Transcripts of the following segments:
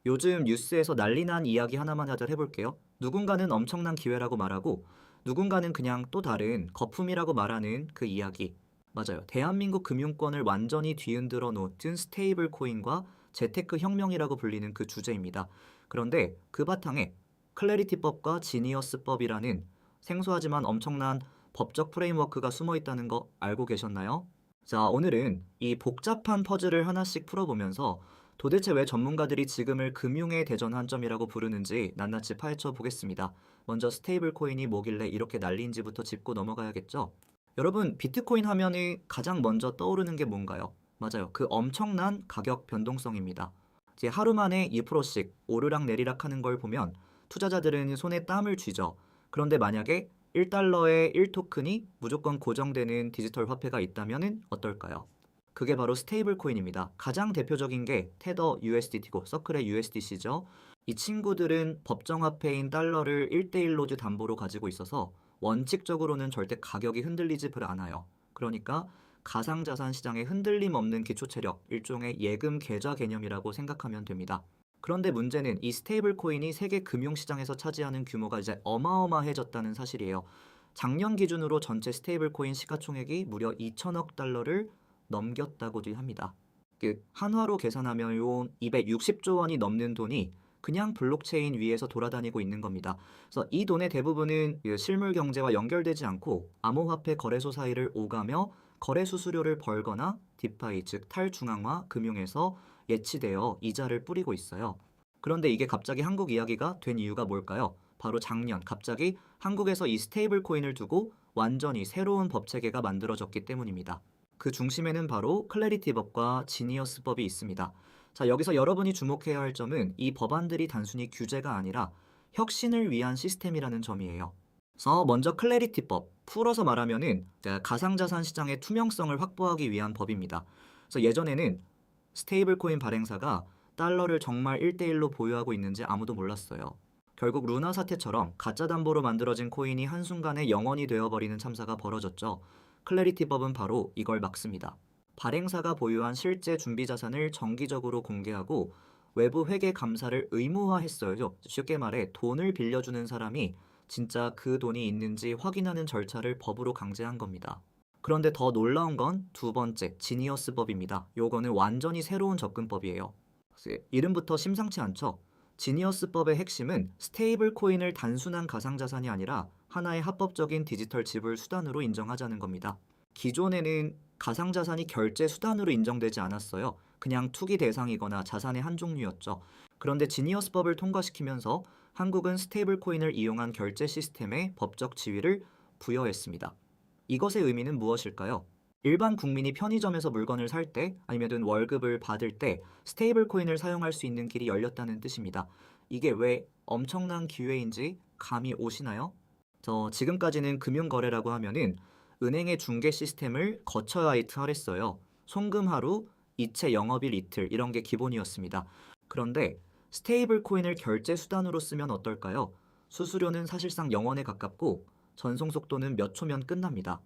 요즘 뉴스에서 난리난 이야기 하나만 하자 해볼게요. 누군가는 엄청난 기회라고 말하고 누군가는 그냥 또 다른 거품이라고 말하는 그 이야기. 맞아요. 대한민국 금융권을 완전히 뒤흔들어 놓은 스테이블 코인과 재테크 혁명이라고 불리는 그 주제입니다. 그런데 그 바탕에 클래리티법과 지니어스법이라는 생소하지만 엄청난 법적 프레임워크가 숨어 있다는 거 알고 계셨나요? 자, 오늘은 이 복잡한 퍼즐을 하나씩 풀어보면서 도대체 왜 전문가들이 지금을 금융의 대전 한점이라고 부르는지 낱낱이 파헤쳐 보겠습니다. 먼저 스테이블 코인이 뭐길래 이렇게 난리인지부터 짚고 넘어가야겠죠? 여러분, 비트코인 하면은 가장 먼저 떠오르는 게 뭔가요? 맞아요. 그 엄청난 가격 변동성입니다. 이제 하루 만에 2%씩 오르락 내리락 하는 걸 보면 투자자들은 손에 땀을 쥐죠. 그런데 만약에 1달러에 1토큰이 무조건 고정되는 디지털 화폐가 있다면 어떨까요? 그게 바로 스테이블 코인입니다. 가장 대표적인 게 테더 USDT고 서클의 USDC죠. 이 친구들은 법정화폐인 달러를 1대1 로즈 담보로 가지고 있어서 원칙적으로는 절대 가격이 흔들리지 않아요. 그러니까 가상자산 시장에 흔들림 없는 기초체력, 일종의 예금 계좌 개념이라고 생각하면 됩니다. 그런데 문제는 이 스테이블 코인이 세계 금융시장에서 차지하는 규모가 이제 어마어마해졌다는 사실이에요. 작년 기준으로 전체 스테이블 코인 시가총액이 무려 2천억 달러를 넘겼다고도 합니다. 그 한화로 계산하면 요 260조 원이 넘는 돈이 그냥 블록체인 위에서 돌아다니고 있는 겁니다. 그래서 이 돈의 대부분은 그 실물 경제와 연결되지 않고 암호화폐 거래소 사이를 오가며 거래 수수료를 벌거나 디파이 즉 탈중앙화 금융에서 예치되어 이자를 뿌리고 있어요. 그런데 이게 갑자기 한국 이야기가 된 이유가 뭘까요? 바로 작년 갑자기 한국에서 이 스테이블 코인을 두고 완전히 새로운 법 체계가 만들어졌기 때문입니다. 그 중심에는 바로 클래리티법과 지니어스법이 있습니다. 자, 여기서 여러분이 주목해야 할 점은 이 법안들이 단순히 규제가 아니라 혁신을 위한 시스템이라는 점이에요. 그래서 먼저 클래리티법, 풀어서 말하면은 가상자산 시장의 투명성을 확보하기 위한 법입니다. 그래서 예전에는 스테이블 코인 발행사가 달러를 정말 1대1로 보유하고 있는지 아무도 몰랐어요. 결국 루나 사태처럼 가짜 담보로 만들어진 코인이 한순간에 영원이 되어버리는 참사가 벌어졌죠. 클래리티법은 바로 이걸 막습니다. 발행사가 보유한 실제 준비 자산을 정기적으로 공개하고 외부 회계 감사를 의무화했어요. 쉽게 말해 돈을 빌려주는 사람이 진짜 그 돈이 있는지 확인하는 절차를 법으로 강제한 겁니다. 그런데 더 놀라운 건 두 번째, 지니어스법입니다. 요거는 완전히 새로운 접근법이에요. 이름부터 심상치 않죠? 지니어스법의 핵심은 스테이블 코인을 단순한 가상자산이 아니라 하나의 합법적인 디지털 지불 수단으로 인정하자는 겁니다. 기존에는 가상자산이 결제 수단으로 인정되지 않았어요. 그냥 투기 대상이거나 자산의 한 종류였죠. 그런데 지니어스법을 통과시키면서 한국은 스테이블 코인을 이용한 결제 시스템에 법적 지위를 부여했습니다. 이것의 의미는 무엇일까요? 일반 국민이 편의점에서 물건을 살 때 아니면 월급을 받을 때 스테이블 코인을 사용할 수 있는 길이 열렸다는 뜻입니다. 이게 왜 엄청난 기회인지 감이 오시나요? 지금까지는 금융거래라고 하면은 은행의 중개 시스템을 거쳐야 했어요. 송금 하루, 이체 영업일 이틀 이런 게 기본이었습니다. 그런데 스테이블 코인을 결제 수단으로 쓰면 어떨까요? 수수료는 사실상 0원에 가깝고 전송 속도는 몇 초면 끝납니다.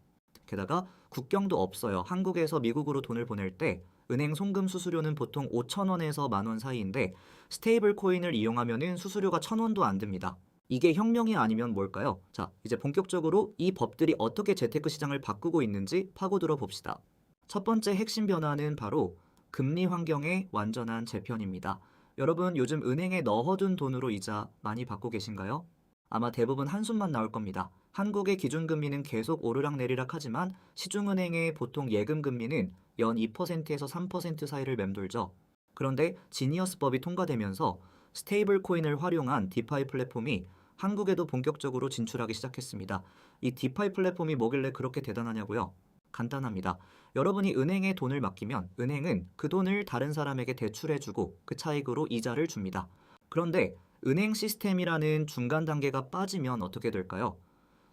게다가 국경도 없어요. 한국에서 미국으로 돈을 보낼 때 은행 송금 수수료는 보통 5,000원에서 10,000원 사이인데 스테이블 코인을 이용하면은 수수료가 1,000원도 안 듭니다. 이게 혁명이 아니면 뭘까요? 자, 이제 본격적으로 이 법들이 어떻게 재테크 시장을 바꾸고 있는지 파고들어 봅시다. 첫 번째 핵심 변화는 바로 금리 환경의 완전한 재편입니다. 여러분, 요즘 은행에 넣어둔 돈으로 이자 많이 받고 계신가요? 아마 대부분 한숨만 나올 겁니다. 한국의 기준금리는 계속 오르락내리락 하지만 시중은행의 보통 예금금리는 연 2%에서 3% 사이를 맴돌죠. 그런데 지니어스법이 통과되면서 스테이블 코인을 활용한 디파이 플랫폼이 한국에도 본격적으로 진출하기 시작했습니다. 이 디파이 플랫폼이 뭐길래 그렇게 대단하냐고요? 간단합니다. 여러분이 은행에 돈을 맡기면 은행은 그 돈을 다른 사람에게 대출해주고 그 차익으로 이자를 줍니다. 그런데 은행 시스템이라는 중간 단계가 빠지면 어떻게 될까요?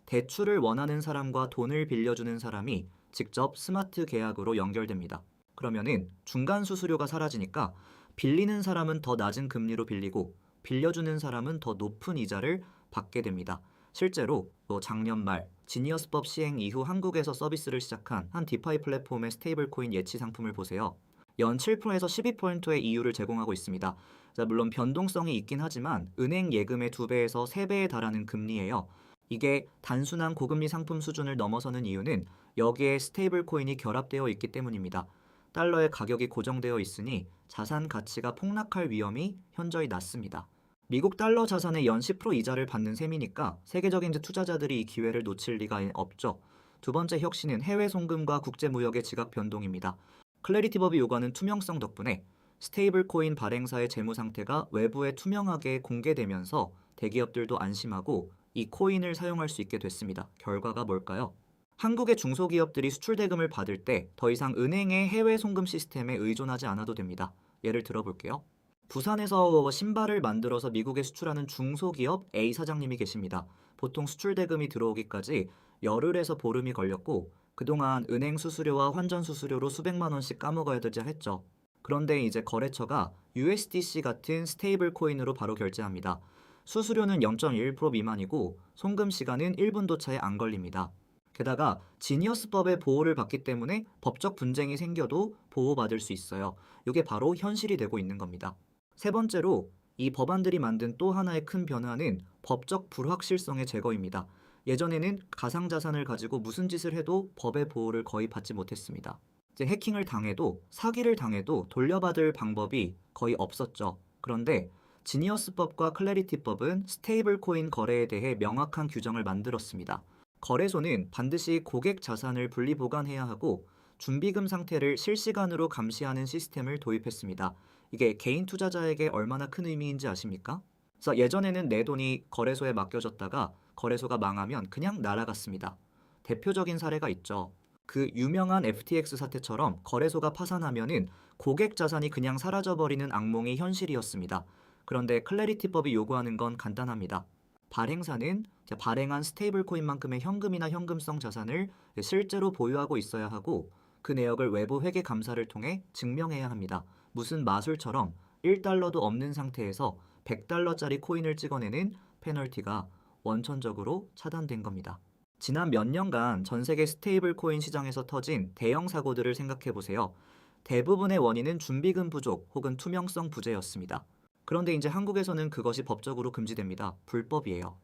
대출을 원하는 사람과 돈을 빌려주는 사람이 직접 스마트 계약으로 연결됩니다. 그러면은 중간 수수료가 사라지니까 빌리는 사람은 더 낮은 금리로 빌리고 빌려주는 사람은 더 높은 이자를 받게 됩니다. 실제로 작년 말 지니어스법 시행 이후 한국에서 서비스를 시작한 한 디파이 플랫폼의 스테이블 코인 예치 상품을 보세요. 연 7%에서 12%의 이유를 제공하고 있습니다. 자, 물론 변동성이 있긴 하지만 은행 예금의 2배에서 3배에 달하는 금리예요. 이게 단순한 고금리 상품 수준을 넘어서는 이유는 여기에 스테이블 코인이 결합되어 있기 때문입니다. 달러의 가격이 고정되어 있으니 자산 가치가 폭락할 위험이 현저히 낮습니다. 미국 달러 자산의 연 10% 이자를 받는 셈이니까 세계적인 투자자들이 이 기회를 놓칠 리가 없죠. 두 번째 혁신은 해외 송금과 국제 무역의 지각 변동입니다. 클래리티 법이 요구하는 투명성 덕분에 스테이블 코인 발행사의 재무 상태가 외부에 투명하게 공개되면서 대기업들도 안심하고 이 코인을 사용할 수 있게 됐습니다. 결과가 뭘까요? 한국의 중소기업들이 수출 대금을 받을 때 더 이상 은행의 해외 송금 시스템에 의존하지 않아도 됩니다. 예를 들어볼게요. 부산에서 신발을 만들어서 미국에 수출하는 중소기업 A 사장님이 계십니다. 보통 수출 대금이 들어오기까지 열흘에서 보름이 걸렸고 그동안 은행 수수료와 환전 수수료로 수백만 원씩 까먹어야 되지 했죠. 그런데 이제 거래처가 USDC 같은 스테이블 코인으로 바로 결제합니다. 수수료는 0.1% 미만이고 송금 시간은 1분도 차에 안 걸립니다. 게다가 지니어스법의 보호를 받기 때문에 법적 분쟁이 생겨도 보호받을 수 있어요. 이게 바로 현실이 되고 있는 겁니다. 세 번째로 이 법안들이 만든 또 하나의 큰 변화는 법적 불확실성의 제거입니다. 예전에는 가상자산을 가지고 무슨 짓을 해도 법의 보호를 거의 받지 못했습니다. 이제 해킹을 당해도 사기를 당해도 돌려받을 방법이 거의 없었죠. 그런데 지니어스법과 클래리티법은 스테이블 코인 거래에 대해 명확한 규정을 만들었습니다. 거래소는 반드시 고객 자산을 분리 보관해야 하고 준비금 상태를 실시간으로 감시하는 시스템을 도입했습니다. 이게 개인 투자자에게 얼마나 큰 의미인지 아십니까? 그래서 예전에는 내 돈이 거래소에 맡겨졌다가 거래소가 망하면 그냥 날아갔습니다. 대표적인 사례가 있죠. 그 유명한 FTX 사태처럼 거래소가 파산하면은 고객 자산이 그냥 사라져버리는 악몽이 현실이었습니다. 그런데 클래리티법이 요구하는 건 간단합니다. 발행사는 발행한 스테이블 코인만큼의 현금이나 현금성 자산을 실제로 보유하고 있어야 하고 그 내역을 외부 회계 감사를 통해 증명해야 합니다. 무슨 마술처럼 1달러도 없는 상태에서 100달러짜리 코인을 찍어내는 페널티가 원천적으로 차단된 겁니다. 지난 몇 년간 전 세계 스테이블 코인 시장에서 터진 대형 사고들을 생각해 보세요. 대부분의 원인은 준비금 부족 혹은 투명성 부재였습니다. 그런데 이제 한국에서는 그것이 법적으로 금지됩니다. 불법이에요.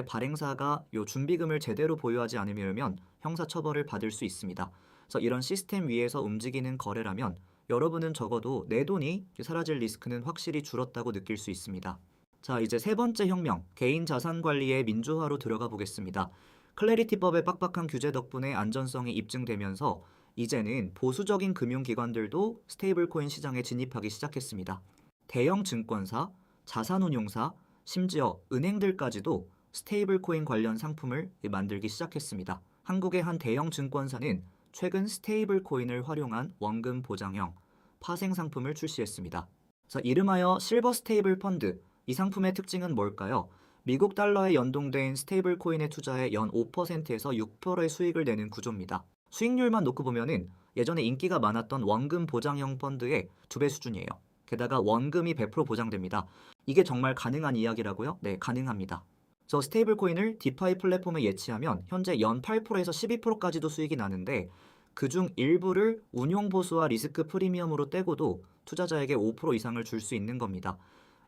발행사가 요 준비금을 제대로 보유하지 않으면 형사처벌을 받을 수 있습니다. 그래서 이런 시스템 위에서 움직이는 거래라면 여러분은 적어도 내 돈이 사라질 리스크는 확실히 줄었다고 느낄 수 있습니다. 자, 이제 세 번째 혁명, 개인 자산 관리의 민주화로 들어가 보겠습니다. 클래리티법의 빡빡한 규제 덕분에 안전성이 입증되면서 이제는 보수적인 금융기관들도 스테이블 코인 시장에 진입하기 시작했습니다. 대형 증권사, 자산운용사, 심지어 은행들까지도 스테이블 코인 관련 상품을 만들기 시작했습니다. 한국의 한 대형 증권사는 최근 스테이블 코인을 활용한 원금 보장형 파생 상품을 출시했습니다. 그래서 이름하여 실버 스테이블 펀드, 이 상품의 특징은 뭘까요? 미국 달러에 연동된 스테이블 코인에 투자해 연 5%에서 6%의 수익을 내는 구조입니다. 수익률만 놓고 보면은 예전에 인기가 많았던 원금 보장형 펀드의 2배 수준이에요. 게다가 원금이 100% 보장됩니다. 이게 정말 가능한 이야기라고요? 네, 가능합니다. 저 스테이블 코인을 디파이 플랫폼에 예치하면 현재 연 8%에서 12%까지도 수익이 나는데 그중 일부를 운용 보수와 리스크 프리미엄으로 떼고도 투자자에게 5% 이상을 줄 수 있는 겁니다.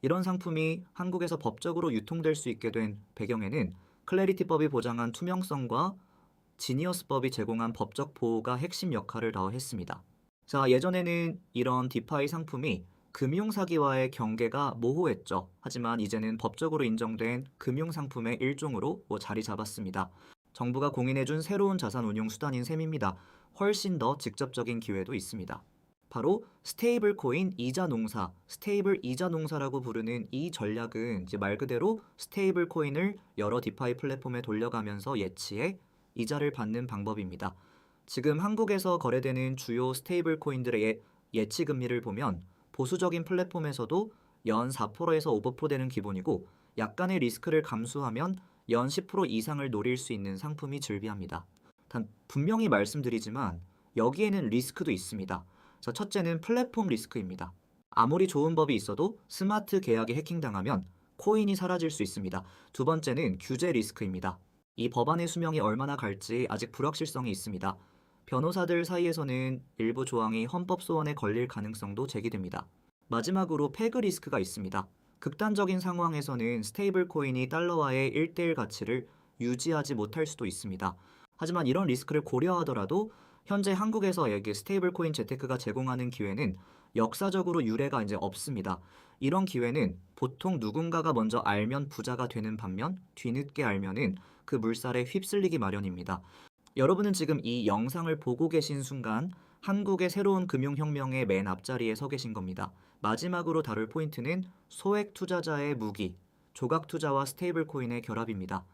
이런 상품이 한국에서 법적으로 유통될 수 있게 된 배경에는 클래리티법이 보장한 투명성과 지니어스법이 제공한 법적 보호가 핵심 역할을 다했습니다. 자, 예전에는 이런 디파이 상품이 금융사기와의 경계가 모호했죠. 하지만 이제는 법적으로 인정된 금융상품의 일종으로 자리 잡았습니다. 정부가 공인해준 새로운 자산 운용 수단인 셈입니다. 훨씬 더 직접적인 기회도 있습니다. 바로 스테이블 코인 이자 농사, 스테이블 이자 농사라고 부르는 이 전략은 이제 말 그대로 스테이블 코인을 여러 디파이 플랫폼에 돌려가면서 예치해 이자를 받는 방법입니다. 지금 한국에서 거래되는 주요 스테이블 코인들의 예치 금리를 보면 보수적인 플랫폼에서도 연 4%에서 5% 되는 기본이고 약간의 리스크를 감수하면 연 10% 이상을 노릴 수 있는 상품이 즐비합니다. 단 분명히 말씀드리지만 여기에는 리스크도 있습니다. 첫째는 플랫폼 리스크입니다. 아무리 좋은 법이 있어도 스마트 계약이 해킹당하면 코인이 사라질 수 있습니다. 두 번째는 규제 리스크입니다. 이 법안의 수명이 얼마나 갈지 아직 불확실성이 있습니다. 변호사들 사이에서는 일부 조항이 헌법 소원에 걸릴 가능성도 제기됩니다. 마지막으로 패그 리스크가 있습니다. 극단적인 상황에서는 스테이블 코인이 달러와의 1대1 가치를 유지하지 못할 수도 있습니다. 하지만 이런 리스크를 고려하더라도 현재 한국에서의 스테이블 코인 재테크가 제공하는 기회는 역사적으로 유례가 이제 없습니다. 이런 기회는 보통 누군가가 먼저 알면 부자가 되는 반면 뒤늦게 알면은 그 물살에 휩쓸리기 마련입니다. 여러분은 지금 이 영상을 보고 계신 순간 한국의 새로운 금융혁명의 맨 앞자리에 서 계신 겁니다. 마지막으로 다룰 포인트는 소액 투자자의 무기, 조각 투자와 스테이블 코인의 결합입니다.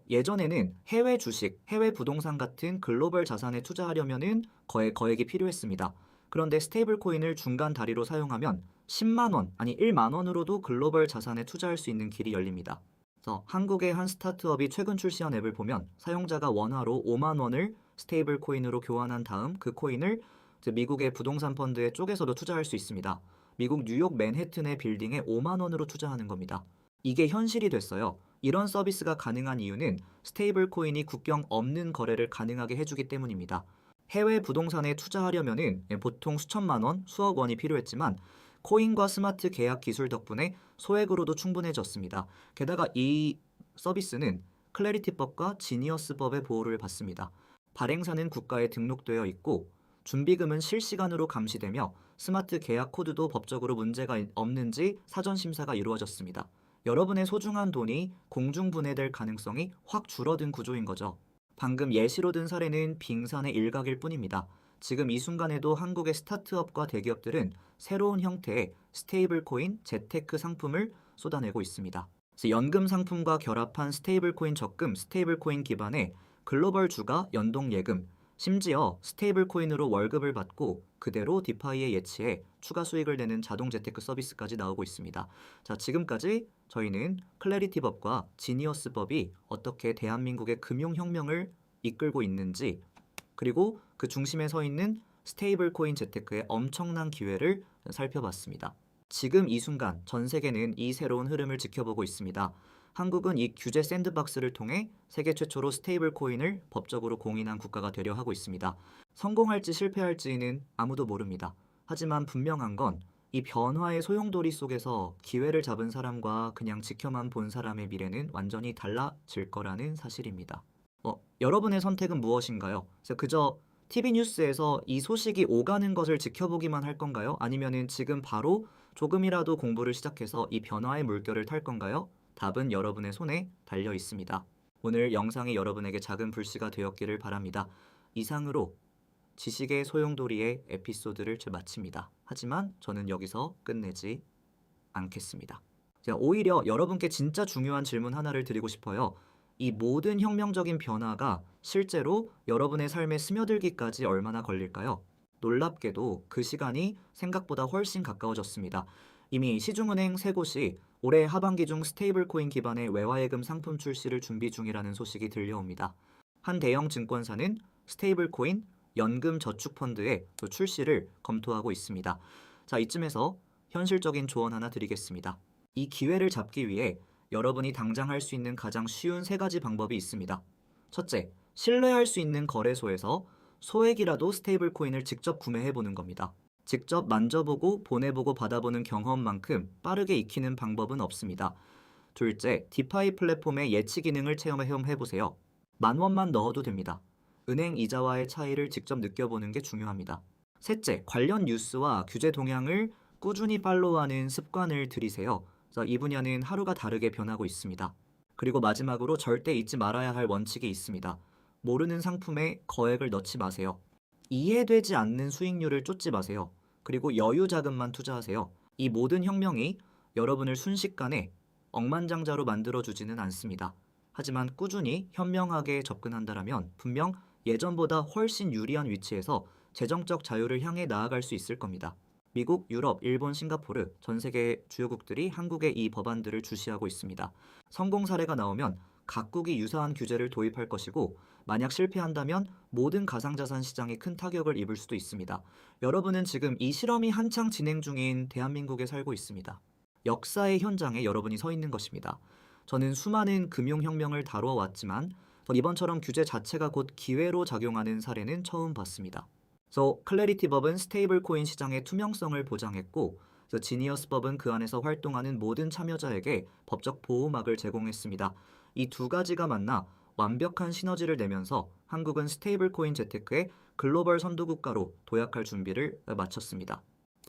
예전에는 해외 주식, 해외 부동산 같은 글로벌 자산에 투자하려면은 거액이 필요했습니다. 그런데 스테이블 코인을 중간 다리로 사용하면 10만 원, 아니 1만 원으로도 글로벌 자산에 투자할 수 있는 길이 열립니다. 그래서 한국의 한 스타트업이 최근 출시한 앱을 보면 사용자가 원화로 5만 원을 스테이블 코인으로 교환한 다음 그 코인을 이제 미국의 부동산 펀드에 쪼개서도 투자할 수 있습니다. 미국 뉴욕 맨해튼의 빌딩에 5만 원으로 투자하는 겁니다. 이게 현실이 됐어요. 이런 서비스가 가능한 이유는 스테이블 코인이 국경 없는 거래를 가능하게 해주기 때문입니다. 해외 부동산에 투자하려면은 보통 수천만 원, 수억 원이 필요했지만 코인과 스마트 계약 기술 덕분에 소액으로도 충분해졌습니다. 게다가 이 서비스는 클래리티법과 지니어스법의 보호를 받습니다. 발행사는 국가에 등록되어 있고 준비금은 실시간으로 감시되며 스마트 계약 코드도 법적으로 문제가 없는지 사전 심사가 이루어졌습니다. 여러분의 소중한 돈이 공중분해될 가능성이 확 줄어든 구조인 거죠. 방금 예시로 든 사례는 빙산의 일각일 뿐입니다. 지금 이 순간에도 한국의 스타트업과 대기업들은 새로운 형태의 스테이블 코인, 재테크 상품을 쏟아내고 있습니다. 그래서 연금 상품과 결합한 스테이블 코인 적금, 스테이블 코인 기반의 글로벌 주가, 연동 예금, 심지어 스테이블 코인으로 월급을 받고 그대로 디파이에 예치해 추가 수익을 내는 자동 재테크 서비스까지 나오고 있습니다. 자, 지금까지 저희는 클래리티법과 지니어스법이 어떻게 대한민국의 금융혁명을 이끌고 있는지, 그리고 그 중심에 서 있는 스테이블 코인 재테크의 엄청난 기회를 살펴봤습니다. 지금 이 순간 전 세계는 이 새로운 흐름을 지켜보고 있습니다. 한국은 이 규제 샌드박스를 통해 세계 최초로 스테이블 코인을 법적으로 공인한 국가가 되려 하고 있습니다. 성공할지 실패할지는 아무도 모릅니다. 하지만 분명한 건 이 변화의 소용돌이 속에서 기회를 잡은 사람과 그냥 지켜만 본 사람의 미래는 완전히 달라질 거라는 사실입니다. 여러분의 선택은 무엇인가요? 그저 TV 뉴스에서 이 소식이 오가는 것을 지켜보기만 할 건가요? 아니면은 지금 바로 조금이라도 공부를 시작해서 이 변화의 물결을 탈 건가요? 답은 여러분의 손에 달려 있습니다. 오늘 영상이 여러분에게 작은 불씨가 되었기를 바랍니다. 이상으로 지식의 소용돌이의 에피소드를 마칩니다. 하지만 저는 여기서 끝내지 않겠습니다. 제가 오히려 여러분께 진짜 중요한 질문 하나를 드리고 싶어요. 이 모든 혁명적인 변화가 실제로 여러분의 삶에 스며들기까지 얼마나 걸릴까요? 놀랍게도 그 시간이 생각보다 훨씬 가까워졌습니다. 이미 시중은행 세 곳이 올해 하반기 중 스테이블 코인 기반의 외화예금 상품 출시를 준비 중이라는 소식이 들려옵니다. 한 대형 증권사는 스테이블 코인, 연금 저축 펀드의 출시를 검토하고 있습니다. 자, 이쯤에서 현실적인 조언 하나 드리겠습니다. 이 기회를 잡기 위해 여러분이 당장 할 수 있는 가장 쉬운 세 가지 방법이 있습니다. 첫째, 신뢰할 수 있는 거래소에서 소액이라도 스테이블 코인을 직접 구매해보는 겁니다. 직접 만져보고 보내보고 받아보는 경험만큼 빠르게 익히는 방법은 없습니다. 둘째, 디파이 플랫폼의 예치 기능을 체험해보세요. 10,000원만 넣어도 됩니다. 은행 이자와의 차이를 직접 느껴보는 게 중요합니다. 셋째, 관련 뉴스와 규제 동향을 꾸준히 팔로우하는 습관을 들이세요. 이 분야는 하루가 다르게 변하고 있습니다. 그리고 마지막으로 절대 잊지 말아야 할 원칙이 있습니다. 모르는 상품에 거액을 넣지 마세요. 이해되지 않는 수익률을 쫓지 마세요. 그리고 여유 자금만 투자하세요. 이 모든 혁명이 여러분을 순식간에 억만장자로 만들어주지는 않습니다. 하지만 꾸준히 현명하게 접근한다면 분명 예전보다 훨씬 유리한 위치에서 재정적 자유를 향해 나아갈 수 있을 겁니다. 미국, 유럽, 일본, 싱가포르 전 세계 주요국들이 한국의 이 법안들을 주시하고 있습니다. 성공 사례가 나오면 각국이 유사한 규제를 도입할 것이고 만약 실패한다면 모든 가상자산 시장이 큰 타격을 입을 수도 있습니다. 여러분은 지금 이 실험이 한창 진행 중인 대한민국에 살고 있습니다. 역사의 현장에 여러분이 서 있는 것입니다. 저는 수많은 금융혁명을 다루어 왔지만 이번처럼 규제 자체가 곧 기회로 작용하는 사례는 처음 봤습니다. 클래리티법은 스테이블 코인 시장의 투명성을 보장했고, 지니어스법은 그 안에서 활동하는 모든 참여자에게 법적 보호막을 제공했습니다. 이 두 가지가 만나 완벽한 시너지를 내면서 한국은 스테이블 코인 재테크의 글로벌 선도국가로 도약할 준비를 마쳤습니다.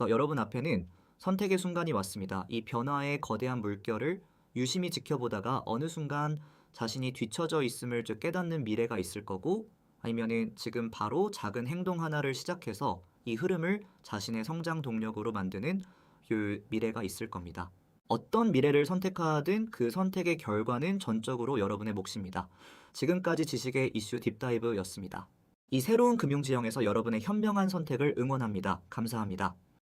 여러분 앞에는 선택의 순간이 왔습니다. 이 변화의 거대한 물결을 유심히 지켜보다가 어느 순간 자신이 뒤처져 있음을 깨닫는 미래가 있을 거고, 아니면은 지금 바로 작은 행동 하나를 시작해서 이 흐름을 자신의 성장 동력으로 만드는 그 미래가 있을 겁니다. 어떤 미래를 선택하든 그 선택의 결과는 전적으로 여러분의 몫입니다. 지금까지 지식의 이슈 딥다이브였습니다. 이 새로운 금융지형에서 여러분의 현명한 선택을 응원합니다. 감사합니다.